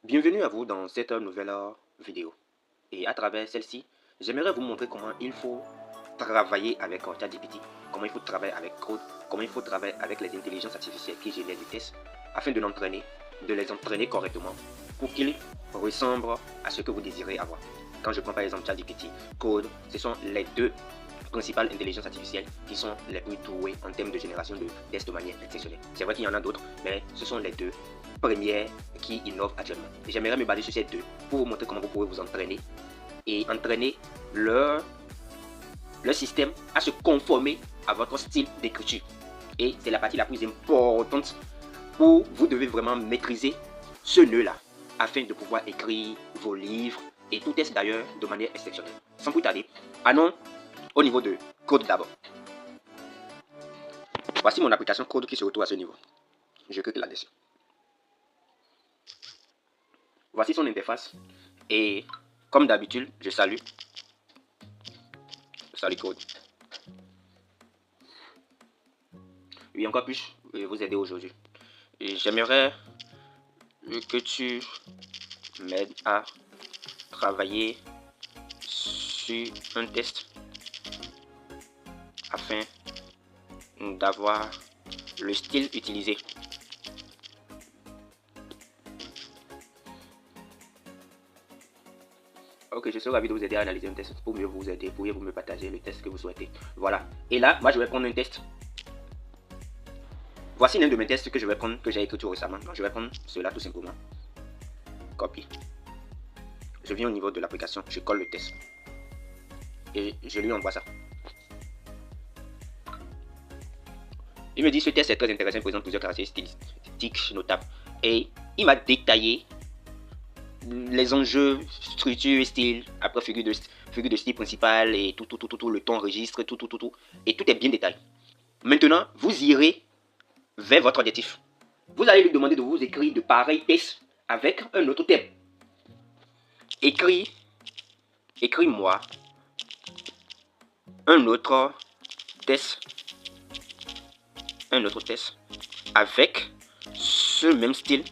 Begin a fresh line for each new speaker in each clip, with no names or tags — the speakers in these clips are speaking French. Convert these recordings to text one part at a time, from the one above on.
Bienvenue à vous dans cette nouvelle vidéo. Et à travers celle-ci, j'aimerais vous montrer comment il faut travailler avec ChatGPT, comment il faut travailler avec Claude, comment il faut travailler avec les intelligences artificielles qui génèrent des tests, afin de les entraîner correctement pour qu'ils ressemblent à ce que vous désirez avoir. Quand je prends par exemple ChatGPT, Claude, ce sont les deux principales intelligences artificielles qui sont les plus douées en termes de génération de tests de manière exceptionnelle. C'est vrai qu'il y en a d'autres, mais ce sont les deux premières qui innovent actuellement. Et j'aimerais me baser sur ces deux pour vous montrer comment vous pouvez vous entraîner et entraîner leur système à se conformer à votre style d'écriture. Et c'est la partie la plus importante où vous devez vraiment maîtriser ce nœud-là afin de pouvoir écrire vos livres et tout test d'ailleurs de manière exceptionnelle. Sans plus tarder, allons au niveau de Code d'abord. Voici mon application Code qui se retrouve à ce niveau. Je clique là-dessus. Voici son interface. Et comme d'habitude, je salue Code. Oui, encore plus vous aider aujourd'hui. J'aimerais que tu m'aides à travailler sur un test afin d'avoir le style utilisé. Ok, je serai ravi de vous aider à analyser un test. Pour mieux vous aider, pourriez-vous me partager le test que vous souhaitez. Voilà. Et là, moi, je vais prendre un test. Voici l'un de mes tests que je vais prendre, que j'ai écrit tout récemment. Donc, je vais prendre cela tout simplement. Copie. Je viens au niveau de l'application, je colle le test. Et je lui envoie ça. Il me dit ce test est très intéressant, il présente plusieurs caractéristiques stylistiques notables. Et il m'a détaillé les enjeux, structure et style, après figure de style principal et tout, le ton, registre, tout. Et tout est bien détaillé. Maintenant, vous irez vers votre objectif. Vous allez lui demander de vous écrire de pareils tests avec un autre thème. Écris-moi un autre test avec ce même style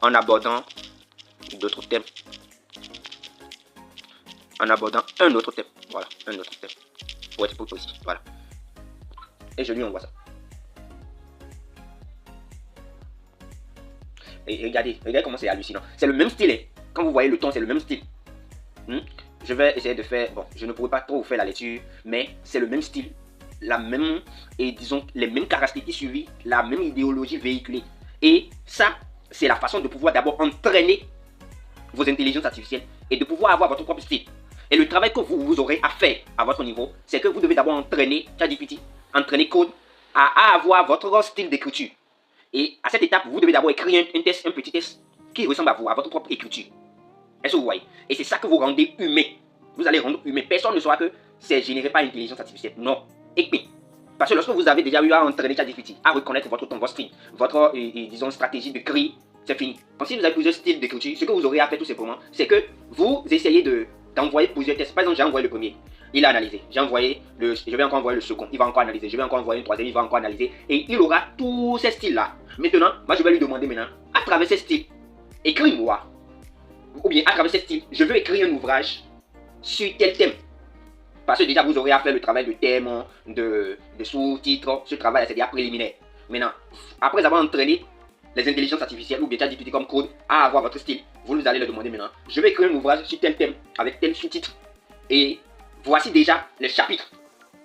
en abordant d'autres thèmes, en abordant un autre thème, voilà, un autre thème pour être plus précis, voilà, et je lui envoie ça. Et regardez comment c'est hallucinant, c'est le même style, hein. Quand vous voyez le ton, c'est le même style. Je vais essayer de faire, bon, je ne pourrai pas trop vous faire la lecture, mais c'est le même style, la même, et disons, les mêmes caractéristiques suivies, la même idéologie véhiculée. Et ça, c'est la façon de pouvoir d'abord entraîner vos intelligences artificielles et de pouvoir avoir votre propre style. Et le travail que vous aurez à faire à votre niveau, c'est que vous devez d'abord entraîner ChatGPT, entraîner Code à avoir votre style d'écriture. Et à cette étape, vous devez d'abord écrire un petit test qui ressemble à vous, à votre propre écriture. Est-ce que vous voyez? Et c'est ça que vous rendez humain. Vous allez rendre humain. Personne ne saura que c'est généré par l'intelligence artificielle. Non. Et puis, parce que lorsque vous avez déjà eu à entraîner ChatGPT, à reconnaître votre ton, votre style, votre disons, stratégie de cri, c'est fini. Donc, si vous avez plusieurs styles d'écriture, ce que vous aurez à faire tout simplement, c'est que vous essayez d'envoyer plusieurs tests. Par exemple, j'ai envoyé le premier, il a analysé. Je vais encore envoyer le second, il va encore analyser. Je vais encore envoyer le troisième, il va encore analyser. Et il aura tous ces styles-là. Maintenant, moi, je vais lui demander maintenant, à travers ces styles, écris-moi. Ou bien à travers ce style, je veux écrire un ouvrage sur tel thème. Parce que déjà vous aurez à faire le travail de thème, de sous-titres. Ce travail c'est déjà préliminaire. Maintenant, après avoir entraîné les intelligences artificielles ou bien ChatGPT comme Code à avoir votre style, vous allez leur demander maintenant, je vais écrire un ouvrage sur tel thème avec tel sous-titre. Et voici déjà les chapitres.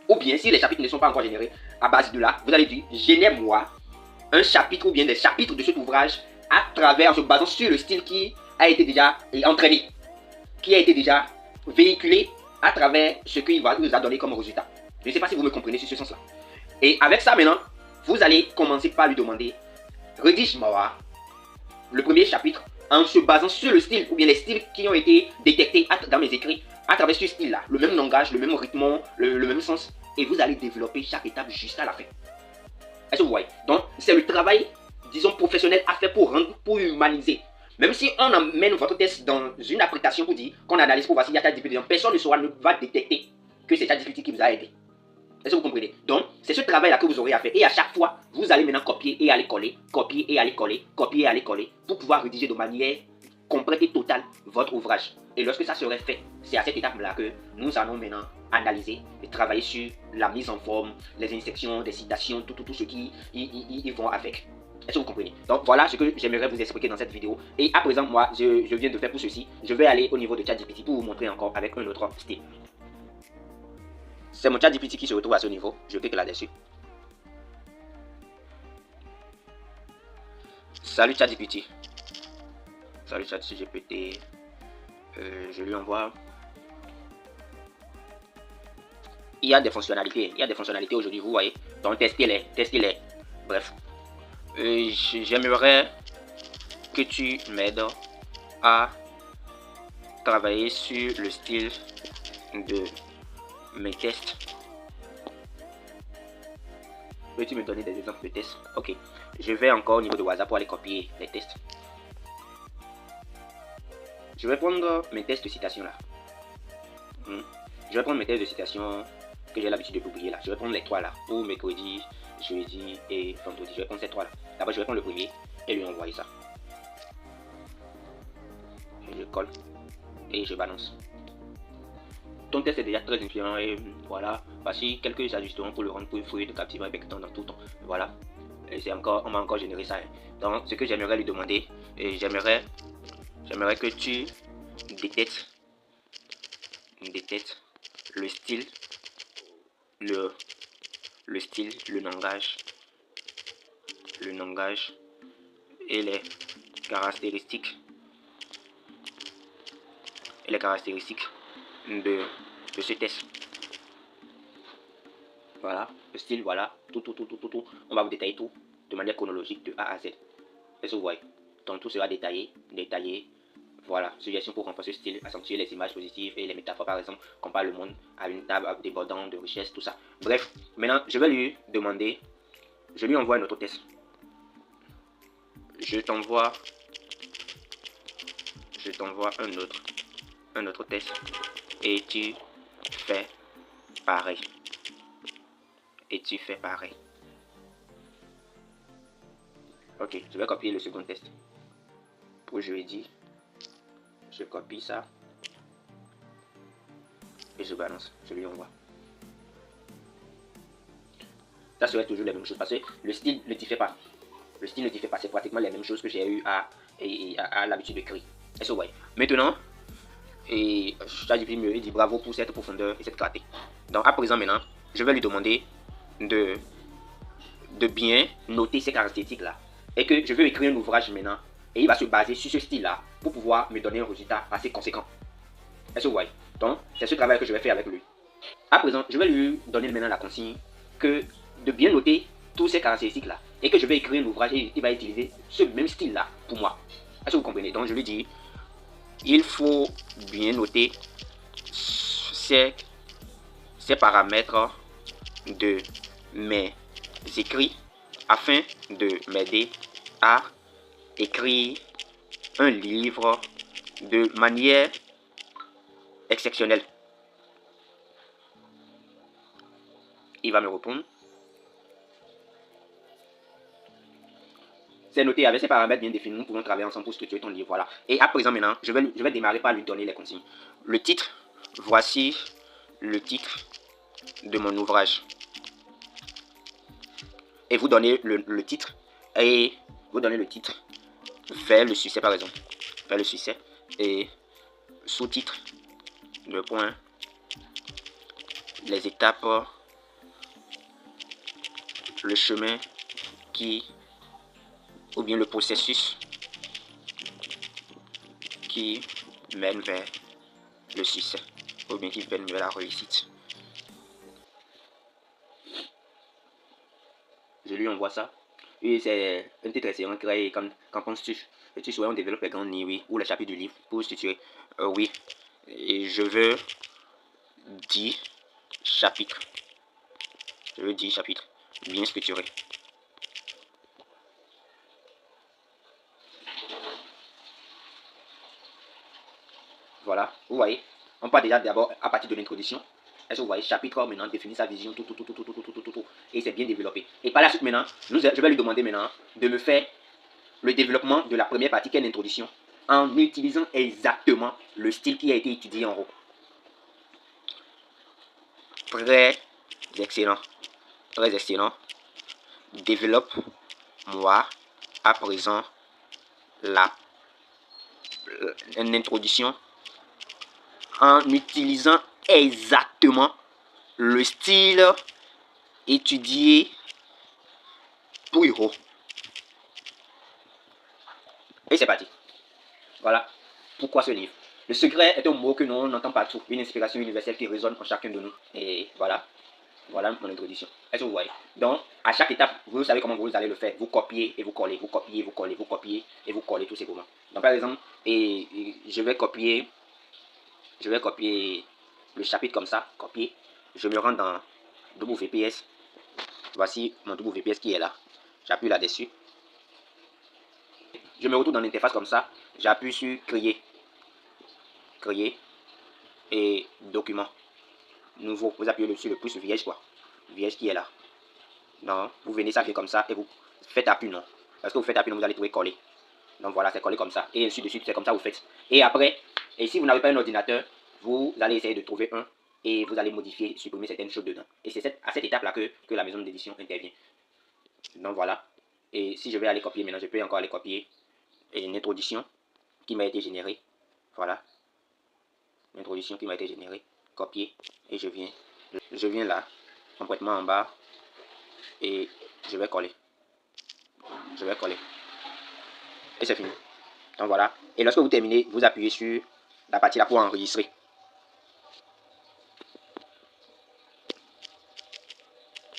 Ou bien si les chapitres ne sont pas encore générés, à base de là, vous allez dire, génère-moi un chapitre ou bien des chapitres de cet ouvrage à travers, en se basant sur le style qui a été déjà entraîné, qui a été déjà véhiculé à travers ce qu'il vous a donné comme résultat. Je ne sais pas si vous me comprenez sur ce sens-là. Et avec ça maintenant, vous allez commencer par lui demander, rédige-moi le premier chapitre en se basant sur le style ou bien les styles qui ont été détectés dans mes écrits à travers ce style-là, le même langage, le même rythme, le même sens, et vous allez développer chaque étape jusqu'à la fin. Est-ce que vous voyez? Donc, c'est le travail, disons, professionnel à faire pour humaniser. Même si on amène votre test dans une application pour dire qu'on analyse pour voir s'il y a ChatGPT, personne ne va détecter que c'est ChatGPT qui vous a aidé. Est-ce que vous comprenez? Donc, c'est ce travail-là que vous aurez à faire. Et à chaque fois, vous allez maintenant copier et aller coller, copier et aller coller, copier et aller coller, pour pouvoir rédiger de manière complète et totale votre ouvrage. Et lorsque ça serait fait, c'est à cette étape-là que nous allons maintenant analyser et travailler sur la mise en forme, les insertions, des citations, tout ce qui y vont avec. Est-ce que vous comprenez? Donc voilà ce que j'aimerais vous expliquer dans cette vidéo. Et à présent, moi, je viens de faire pour ceci. Je vais aller au niveau de ChatGPT pour vous montrer encore avec un autre style. C'est mon ChatGPT qui se retrouve à ce niveau. Je clique là-dessus. Salut ChatGPT. Salut ChatGPT. Je lui envoie. Il y a des fonctionnalités. Il y a des fonctionnalités aujourd'hui, vous voyez. Donc testez-les. Testez-les. Bref. J'aimerais que tu m'aides à travailler sur le style de mes tests. Peux-tu me donner des exemples de tests? Ok. Je vais encore au niveau de WhatsApp pour aller copier les tests. Je vais prendre mes tests de citation là. Je vais prendre mes tests de citation que j'ai l'habitude de publier là. Je vais prendre les trois là. Pour mercredi, jeudi et vendredi. Je vais prendre ces trois là. D'abord, je vais prendre le premier et lui envoyer ça. Je colle et je balance. Ton test est déjà très influent et voilà. Voici quelques ajustements pour le rendre plus fluide, captivant et impactant dans tout le temps. Voilà. Et c'est encore, on m'a encore généré ça. Donc, ce que j'aimerais lui demander, et j'aimerais que tu détectes le style, le style, le langage et les caractéristiques de ce test. Voilà, le style, voilà, tout. On va vous détailler tout de manière chronologique de A à Z. Est-ce que vous voyez? Donc tout sera détaillé. Voilà, suggestion pour renforcer ce style, accentuer les images positives et les métaphores, par exemple, compare le monde à une table débordante de richesse, tout ça. Bref, maintenant, je vais lui demander, je lui envoie un autre test. Je t'envoie un autre test et tu fais pareil. Ok, je vais copier le second test. Pour jeudi, je copie ça et je balance, je lui envoie. Ça serait toujours la même chose parce que le style ne diffère pas. Le style ne diffère pas, c'est pratiquement les mêmes choses que j'ai eu à l'habitude de créer. Est-ce que vous voyez? Maintenant, et ChatGPT me dit bravo pour cette profondeur et cette clarté. Donc à présent maintenant, je vais lui demander de bien noter ces caractéristiques là. Et que je vais écrire un ouvrage maintenant. Et il va se baser sur ce style là pour pouvoir me donner un résultat assez conséquent. Est-ce que vous voyez? Donc c'est ce travail que je vais faire avec lui. À présent, je vais lui donner maintenant la consigne que de bien noter toutes ces caractéristiques là. Et que je vais écrire un ouvrage et il va utiliser ce même style là pour moi. Est-ce que vous comprenez? Donc je lui dis, il faut bien noter ces paramètres de mes écrits afin de m'aider à écrire un livre de manière exceptionnelle. Il va me répondre. C'est noté avec ces paramètres bien définis, nous pouvons travailler ensemble pour structurer ton livre. Voilà. Et à présent maintenant, je vais démarrer par lui donner les consignes. Le titre, voici le titre de mon ouvrage. Et vous donnez le titre et vous donnez le titre vers le succès par exemple. Vers le succès et sous-titre, le point, les étapes, le chemin qui, ou bien le processus qui mène vers le succès, ou bien qui mène vers la réussite. Je lui envoie ça. Et c'est un titre excellent créé. Qu'en penses-tu? Tu souhaites on développe les grandes lignes, oui, ou les chapitres du livre pour structurer. Oui. Et je veux 10 chapitres. Je veux 10 chapitres bien structurés. Voilà, vous voyez, on part déjà d'abord à partir de l'introduction. Est-ce que vous voyez, chapitre maintenant, définir sa vision, tout. Et c'est bien développé. Et par la suite maintenant, je vais lui demander maintenant de me faire le développement de la première partie qui est l'introduction en utilisant exactement le style qui a été étudié en haut. Très excellent. Très excellent. Développe-moi à présent une introduction en utilisant exactement le style étudié pour Hiro. Et c'est parti. Voilà pourquoi ce livre. Le secret est un mot que l'on n'entend pas tout, une inspiration universelle qui résonne en chacun de nous. Et voilà mon introduction. Est-ce que vous voyez? Donc, à chaque étape, vous savez comment vous allez le faire. Vous copiez et vous collez, vous copiez, vous collez, vous copiez et vous collez tout simplement. Donc, par exemple, je vais copier le chapitre comme ça, copier. Je me rends dans WPS. Voici mon WPS qui est là. J'appuie là-dessus. Je me retrouve dans l'interface comme ça. J'appuie sur créer. Créer. Et document. Nouveau. Vous appuyez sur le plus vierge quoi. Vierge qui est là. Non. Vous venez, ça vient comme ça et vous faites appui non. Parce que vous faites appui non, vous allez trouver coller. Donc voilà, c'est collé comme ça. Et ainsi de suite, c'est comme ça vous faites. Et après, et si vous n'avez pas un ordinateur, vous allez essayer de trouver un et vous allez modifier, supprimer certaines choses dedans. Et c'est à cette étape-là que la maison d'édition intervient. Donc voilà. Et si je vais aller copier maintenant, je peux encore aller copier une introduction qui m'a été générée. Voilà. L'introduction qui m'a été générée. Copier. Et je viens là, complètement en bas. Et je vais coller. Je vais coller. Et c'est fini. Donc voilà. Et lorsque vous terminez, vous appuyez sur la partie là pour enregistrer.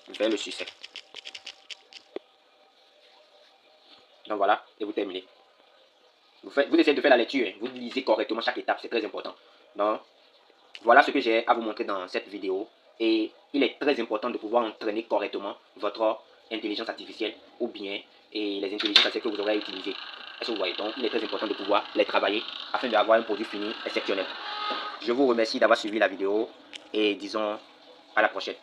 Vers le succès. Donc voilà. Et vous terminez. Vous essayez de faire la lecture. Vous lisez correctement chaque étape. C'est très important. Donc voilà ce que j'ai à vous montrer dans cette vidéo. Et il est très important de pouvoir entraîner correctement votre intelligence artificielle ou bien les intelligences artificielles que vous aurez utilisées. Est-ce que vous voyez? Donc il est très important de pouvoir les travailler afin d'avoir un produit fini exceptionnel. Je vous remercie d'avoir suivi la vidéo et disons à la prochaine.